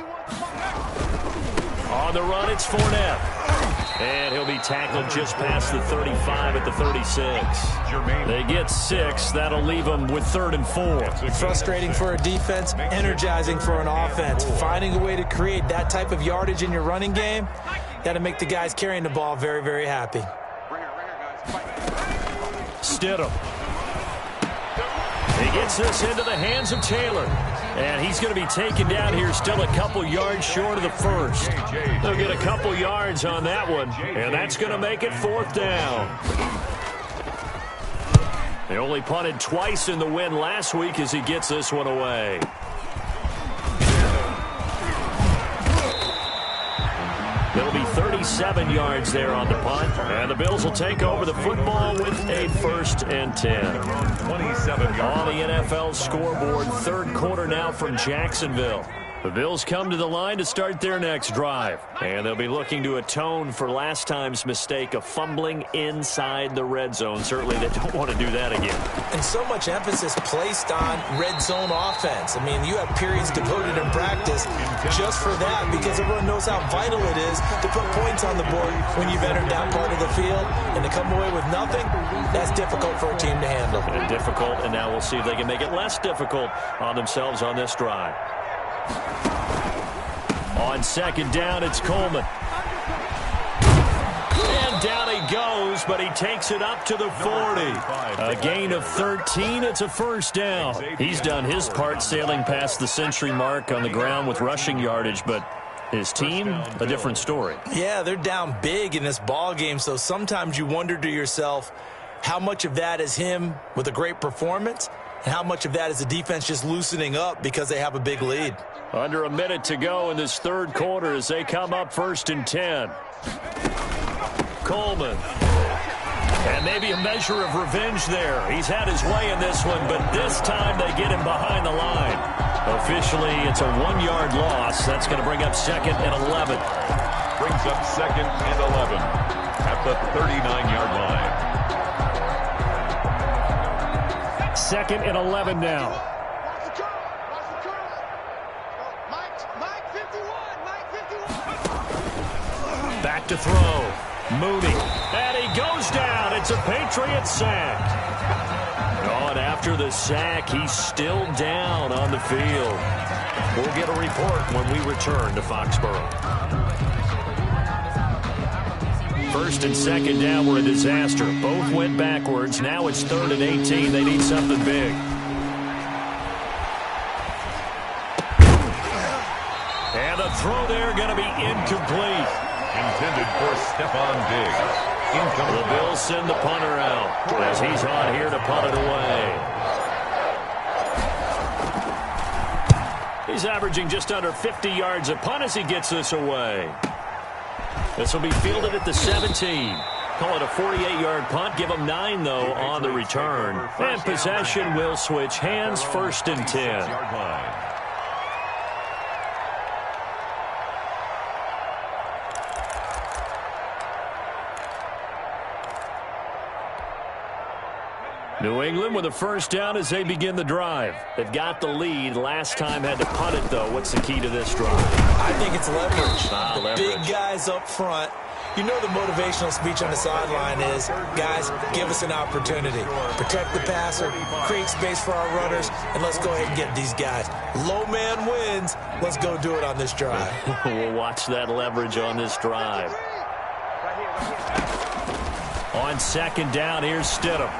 On the run, it's Fournette. And he'll be tackled just past the 35 at the 36. They get 6. That'll leave them with 3rd and 4.
Frustrating for a defense, energizing for an offense. Finding a way to create that type of yardage in your running game, got to make the guys carrying the ball very, very happy.
Stidham. He gets this into the hands of Taylor. And he's going to be taken down here still a couple yards short of the 1st. They'll get a couple yards on that one, and that's going to make it 4th down. They only punted twice in the win last week as he gets this one away. It'll be 37 yards there on the punt, and the Bills will take over the football with a 1st and 10.
27
on the NFL scoreboard, 3rd quarter now from Jacksonville. The Bills come to the line to start their next drive, and they'll be looking to atone for last time's mistake of fumbling inside the red zone. Certainly they don't want to do that again.
And so much emphasis placed on red zone offense. I mean, you have periods devoted in practice just for that because everyone knows how vital it is to put points on the board when you've entered that part of the field. And to come away with nothing, that's difficult for a team to handle.
And difficult, and now we'll see if they can make it less difficult on themselves on this drive. On 2nd down, it's Coleman. And down he goes, but he takes it up to the 40. A gain of 13. It's a 1st down. He's done his part sailing past the century mark on the ground with rushing yardage, but his team, a different story.
Yeah, they're down big in this ball game, so sometimes you wonder to yourself how much of that is him with a great performance and how much of that is the defense just loosening up because they have a big lead.
Under a minute to go in this 3rd quarter as they come up 1st and 10. Coleman. And maybe a measure of revenge there. He's had his way in this one, but this time they get him behind the line. Officially, it's a 1-yard loss. That's going to bring up 2nd and 11.
Brings up 2nd and 11 at the 39-yard line.
2nd and 11 now. Back to throw. Mooney. And he goes down. It's a Patriot sack. Oh, and after the sack, he's still down on the field. We'll get a report when we return to Foxborough. 1st and 2nd down were a disaster. Both went backwards. Now it's 3rd and 18. They need something big. And the throw there going to be incomplete.
Intended for Stephon Diggs. Incomplete.
The Bills send the punter out as he's on here to punt it away. He's averaging just under 50 yards a punt as he gets this away. This will be fielded at the 17. Call it a 48-yard punt. Give them 9, though, on the return. And possession will switch hands. 1st and 10. New England with a 1st down as they begin the drive. They've got the lead. Last time had to punt it, though. What's the key to this drive?
I think it's leverage.
Leverage.
Big guys up front. You know the motivational speech on the sideline is, guys, give us an opportunity. Protect the passer, create space for our runners, and let's go ahead and get these guys. Low man wins. Let's go do it on this drive.
We'll watch that leverage on this drive. On 2nd down, here's Stidham.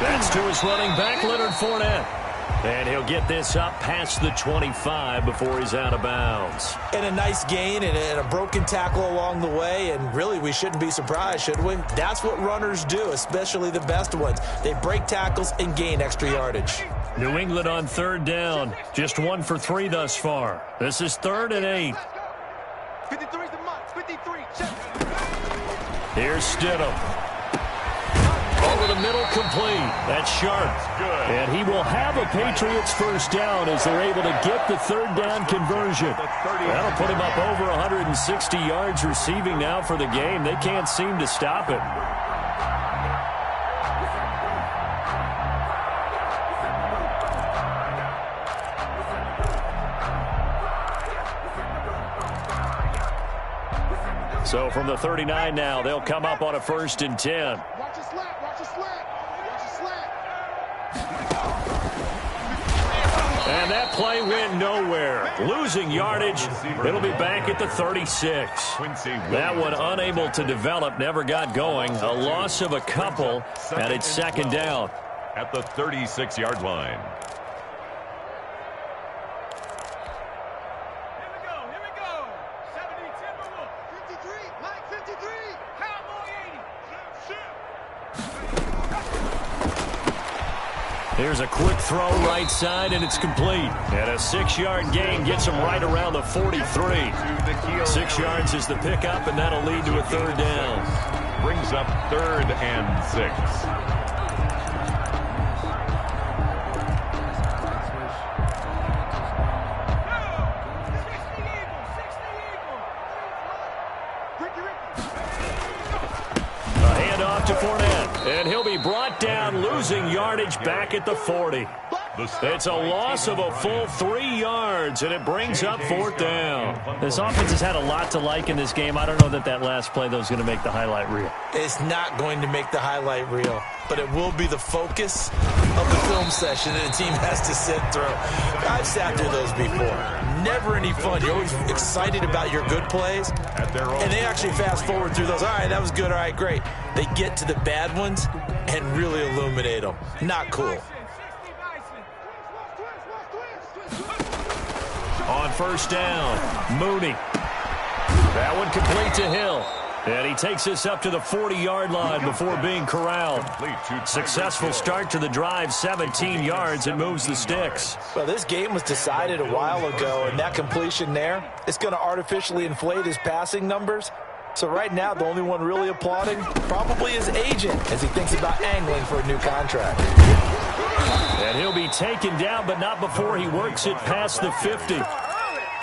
That's to his running back, Leonard Fournette. And he'll get this up past the 25 before he's out of bounds.
And a nice gain and a broken tackle along the way. And really, we shouldn't be surprised, should we? That's what runners do, especially the best ones. They break tackles and gain extra yardage.
New England on 3rd down. Just 1 for 3 thus far. This is 3rd and 8.
53's the mark. 53. Check.
Here's Stidham. Over the middle, complete. That's sharp. And he will have a Patriots 1st down as they're able to get the 3rd down conversion. That'll put him up over 160 yards receiving now for the game. They can't seem to stop it. So from the 39 now, they'll come up on a 1st and 10.
Watch your slack. Watch your slack. Watch your slack.
And that play went nowhere. Losing yardage. It'll be back at the 36. That one unable to develop, never got going. A loss of a couple, and it's 2nd down.
At the 36-yard line.
Here's a quick throw right side, and it's complete. And a 6-yard gain gets him right around the 43. 6 yards is the pickup, and that'll lead to a 3rd down.
Brings up 3rd and 6.
A handoff to Fournette, and he'll be brought down, losing yardage back at the 40. It's a loss of a full 3 yards, and it brings up 4th down.
This offense has had a lot to like in this game. I don't know that last play, though, is going to make the highlight reel.
It's not going to make the highlight reel, but it will be the focus of the film session that the team has to sit through. I've sat through those before. Never any fun. You're always excited about your good plays, and they actually fast forward through those. All right, that was good. All right, great. They get to the bad ones and really illuminate them. Not cool.
On 1st down, Mooney. That one complete to Hill. And he takes us up to the 40-yard line before being corralled. Successful start to the drive, 17 yards, and moves the sticks.
Well, this game was decided a while ago, and that completion there, it's going to artificially inflate his passing numbers. So right now, the only one really applauding probably his agent as he thinks about angling for a new contract.
And he'll be taken down, but not before he works it past the 50.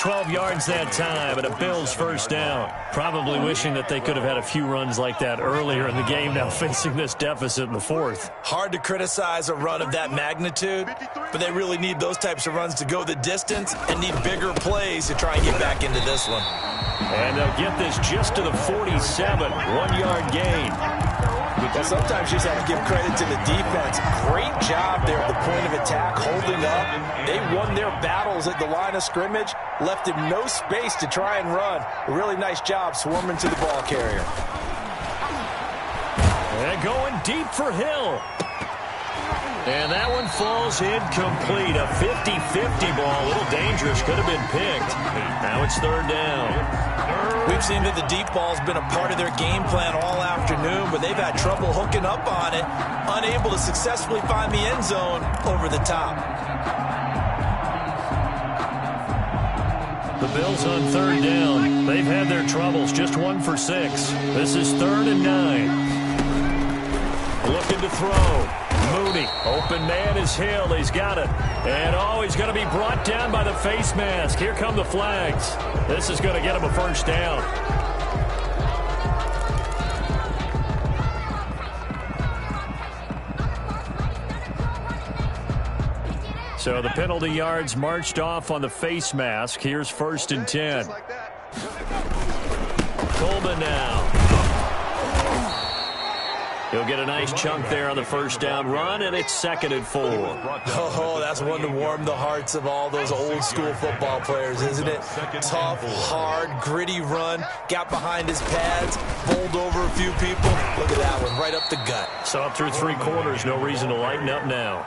12 yards that time, and a Bills first down. Probably wishing that they could have had a few runs like that earlier in the game, now facing this deficit in the fourth.
Hard to criticize a run of that magnitude, but they really need those types of runs to go the distance and need bigger plays to try and get back into this one.
And they'll get this just to the 47, 1-yard gain.
Well, sometimes you just have to give credit to the defense. Great job there at the point of attack, holding up. They won their battles at the line of scrimmage, left him no space to try and run. A really nice job swarming to the ball carrier.
And going deep for Hill. And that one falls incomplete. A 50-50 ball. A little dangerous. Could have been picked. Now it's third down.
We've seen that the deep ball's been a part of their game plan all afternoon, but they've had trouble hooking up on it, unable to successfully find the end zone over the top.
The Bills on third down. They've had their troubles. Just 1 for 6. This is 3rd and 9. Looking to throw. Mooney. Open man is Hill. He's got it. And, he's going to be brought down by the face mask. Here come the flags. This is going to get him a first down. So the penalty yards marched off on the face mask. Here's 1st and 10. Coleman now. He'll get a nice chunk there on the first down run, and it's 2nd and 4.
Oh, that's one to warm the hearts of all those old-school football players, isn't it? Tough, hard, gritty run, got behind his pads, bowled over a few people. Look at that one, right up the gut.
So up through 3 quarters, no reason to lighten up now.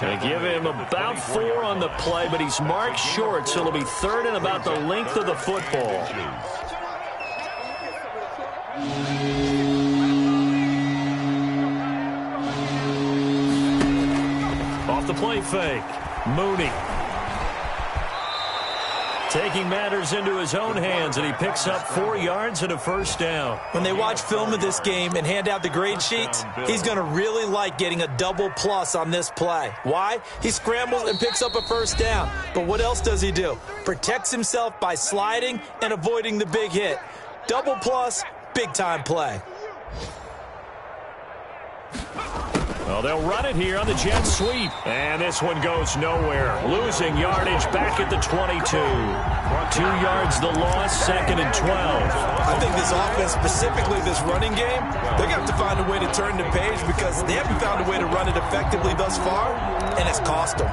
They give him about 4 on the play, but he's marked short, so it'll be 3rd and about the length of the football. Off the play fake, Mooney. Taking matters into his own hands, and he picks up 4 yards and a first down.
When they watch film of this game and hand out the grade sheets, he's going to really like getting a double plus on this play. Why? He scrambles and picks up a first down. But what else does he do? Protects himself by sliding and avoiding the big hit. Double plus, big-time play.
Well, they'll run it here on the jet sweep. And this one goes nowhere. Losing yardage back at the 22. 2 yards the loss, 2nd and 12.
I think this offense, specifically this running game, they're going to have to find a way to turn the page because they haven't found a way to run it effectively thus far, and it's cost them.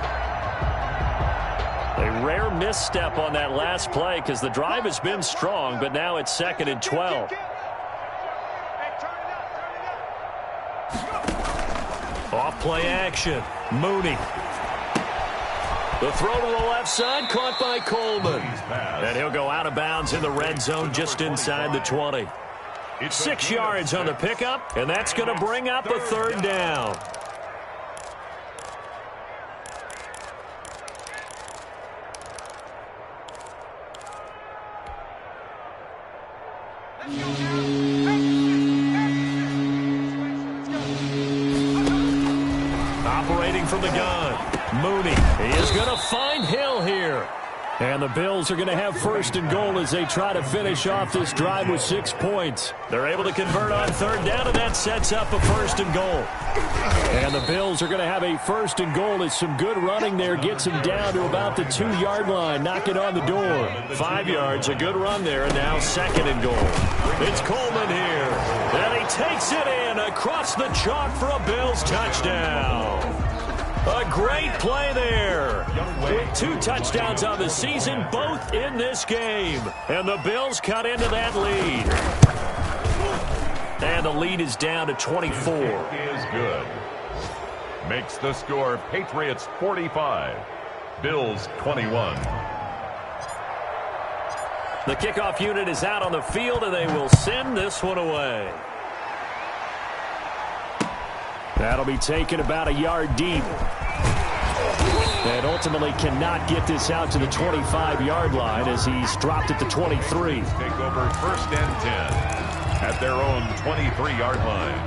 A rare misstep on that last play because the drive has been strong, but now it's 2nd and 12. Off play action. Mooney. The throw to the left side, caught by Coleman. And he'll go out of bounds in the red zone just inside the 20. 6 yards on the pickup, and that's going to bring up a 3rd down. Operating from the gun, Mooney. He is going to find Hill here. And the Bills are going to have 1st and goal as they try to finish off this drive with 6 points. They're able to convert on 3rd down, and that sets up a 1st and goal. And the Bills are going to have a 1st and goal as some good running there gets him down to about the 2-yard line, knocking on the door. 5 yards, a good run there, and now 2nd and goal. It's Coleman here, and he takes it in across the chalk for a Bills touchdown. A great play there. With 2 touchdowns on the season, both in this game. And the Bills cut into that lead. And the lead is down to 24.
Is good. Makes the score Patriots 45, Bills 21.
The kickoff unit is out on the field, and they will send this one away. That'll be taken about a yard deep. And ultimately cannot get this out to the 25-yard line as he's dropped at the 23.
Take over 1st and 10 at their own 23-yard line.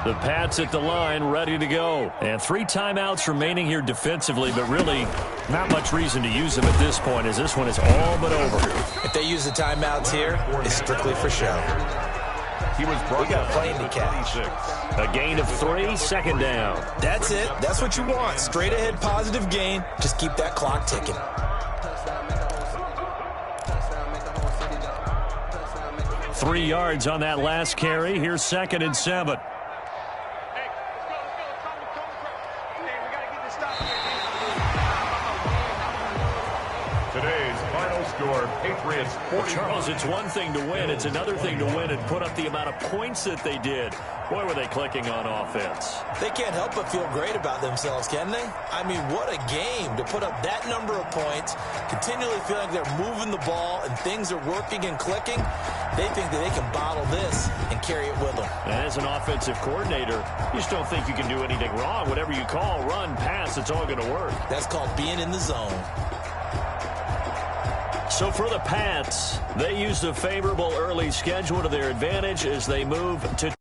The Pats at the line, ready to go. And 3 timeouts remaining here defensively, but really not much reason to use them at this point, as this one is all but over.
If they use the timeouts here, it's strictly for show.
He was brought
got a plane to catch.
A gain of 3, second down.
That's it. That's what you want. Straight ahead positive gain. Just keep that clock ticking.
Three yards on that last carry. Here's 2nd and 7.
Today's final score, Patriots 40.
Charles, it's one thing to win. It's another thing to win and put up the amount of points that they did. Boy, were they clicking on offense.
They can't help but feel great about themselves, can they? I mean, what a game to put up that number of points, continually feel like they're moving the ball and things are working and clicking. They think that they can bottle this and carry it with them.
And as an offensive coordinator, you just don't think you can do anything wrong. Whatever you call, run, pass, it's all going to work.
That's called being in the zone.
So for the Pats, they used a favorable early schedule to their advantage as they move to